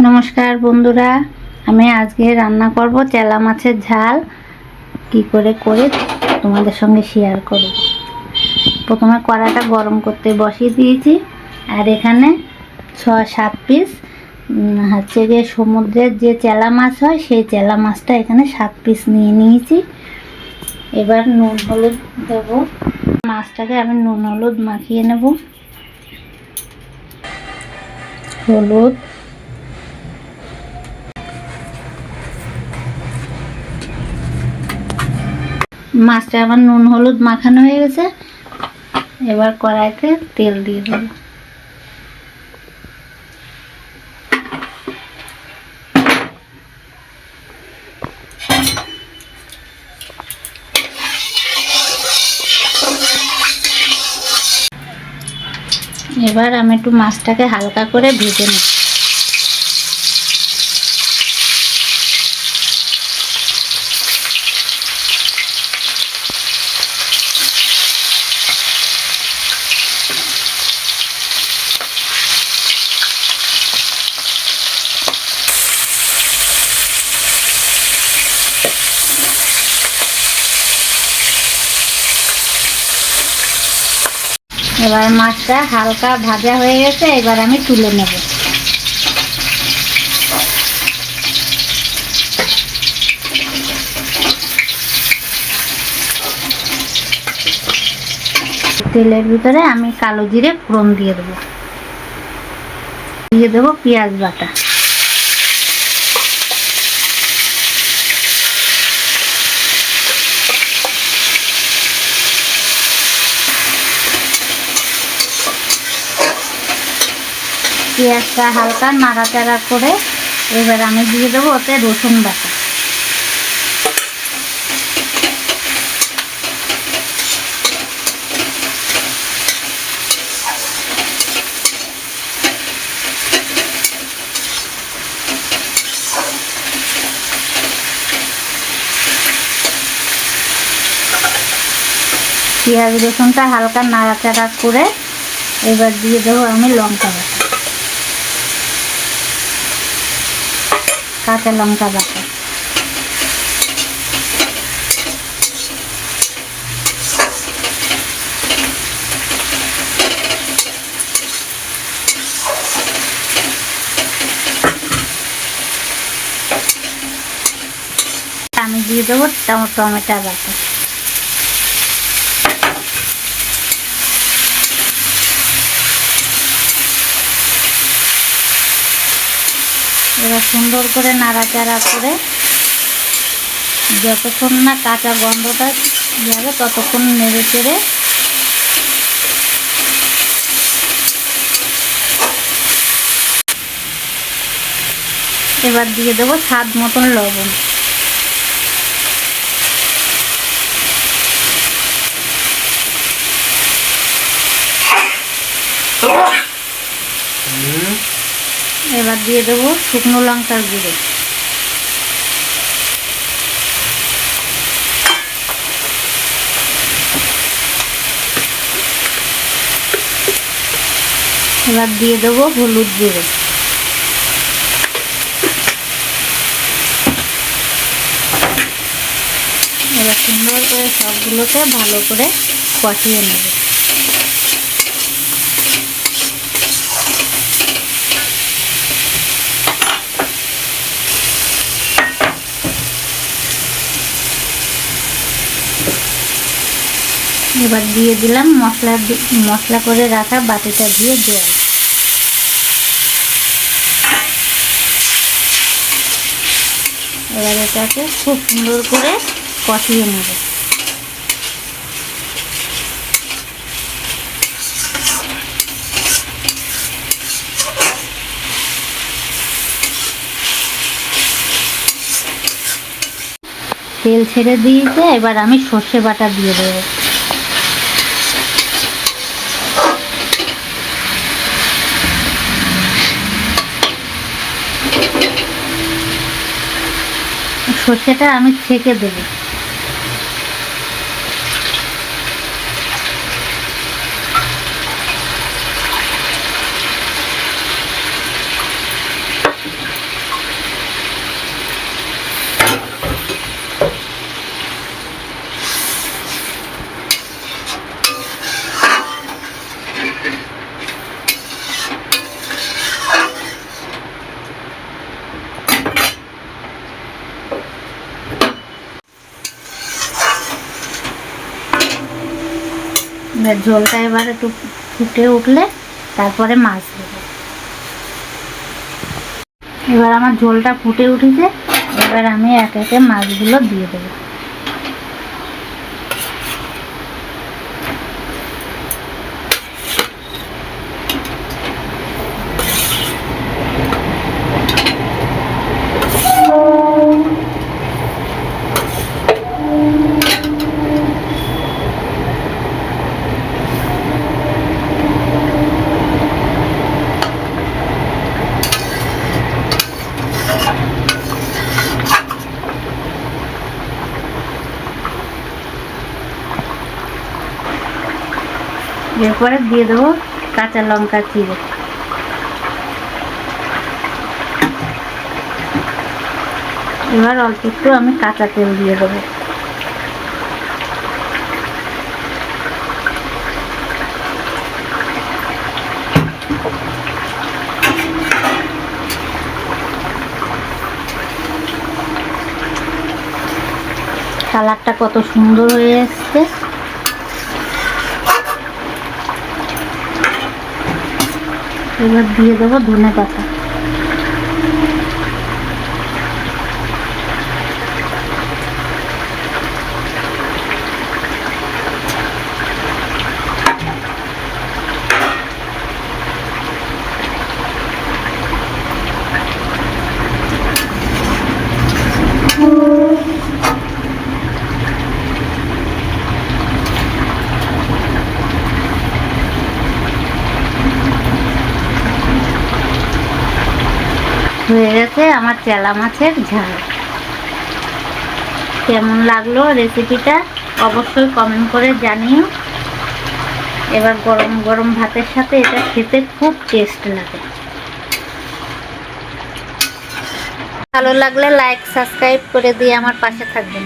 নমস্কার বন্ধুরা, আমি আজকে রান্না করব চেলা মাছের ঝাল। কি করে তোমাদের সঙ্গে শেয়ার করব। প্রথমে কড়াটা গরম করতে বসিয়ে দিয়েছি, আর এখানে 6-7 পিস হচ্ছে যে সমুদ্রের যে চেলা মাছ হয়, সেই চেলা মাছটা এখানে 7 পিস নিয়ে নিয়েছি। এবার নুন হলুদ দেব। মাছটাকে আমি নুন হলুদ মাখিয়ে নেব। হলুদ, মাছটা আমার নুন হলুদ মাখানো হয়ে গেছে। এবার কড়াইতে তেল দিয়ে দেব। এবার আমি একটু মাছটাকে হালকা করে ভেজে নেব। এবার মাছটা হালকা ভাজা হয়ে গেছে, এবার আমি তুলে নেব। তেলের ভিতরে আমি কালো জিরে ফোড়ন দিয়ে দেবো। দিয়ে দেবো পেঁয়াজ বাটা। পেঁয়াজটা হালকা নাড়াচাড়া করে এবার আমি দিয়ে দেবো ওতে রসুন বাটা। পেঁয়াজ রসুনটা হালকা নাড়াচাড়া করে এবার দিয়ে দেবো আমি লঙ্কা বাটা, কাঁচা লঙ্কা বাটা। আমি দিয়ে দেবো টমেটো বাটা। এবার সুন্দর করে নাড়াচাড়া করে যতক্ষণ না কাঁচা গন্ধটা যাবে ততক্ষণ নেড়ে চেড়ে এবার দিয়ে দেবো স্বাদ মতন লবণ। এবার দিয়ে দেবো শুকনো লঙ্কার গুঁড়ো। এবার দিয়ে দেবো হলুদ গুঁড়ো। এবার সুন্দর করে সবগুলোকে ভালো করে কষিয়ে নেব। এবার দিয়ে দিলাম মশলা করে রাখা বাটিটা দিয়ে জল। এবার এটাকে খুব সুন্দর করে কষিয়ে নেব। তেল ছেড়ে দিয়েছে, এবার আমি সর্ষে বাটা দিয়ে দেবো। সর্ষেটা আমি ছেঁকে দেবো। এবার ঝোলটা এবার একটু ফুটে উঠলে তারপরে মাছ দেবো। এবার আমার ঝোলটা ফুটে উঠেছে, এবার আমি একে একে মাছগুলো দিয়ে দেবো। এরপরে দিয়ে দেবো কাঁচা লঙ্কা চিড়ে। এবার অল্প একটু আমি কাঁচা তেল দিয়ে দেবো। কালারটা কত সুন্দর হয়ে এসছে। এবার দিয়ে দেবো ধনে পাতা। হয়ে গেছে আমার চেলা মাছের ঝাল। কেমন লাগলো রেসিপিটা অবশ্যই কমেন্ট করে জানিও। এবার গরম গরম ভাতের সাথে এটা খেতে খুব টেস্ট লাগে। ভালো লাগলে লাইক সাবস্ক্রাইব করে দিয়ে আমার পাশে থাকবেন।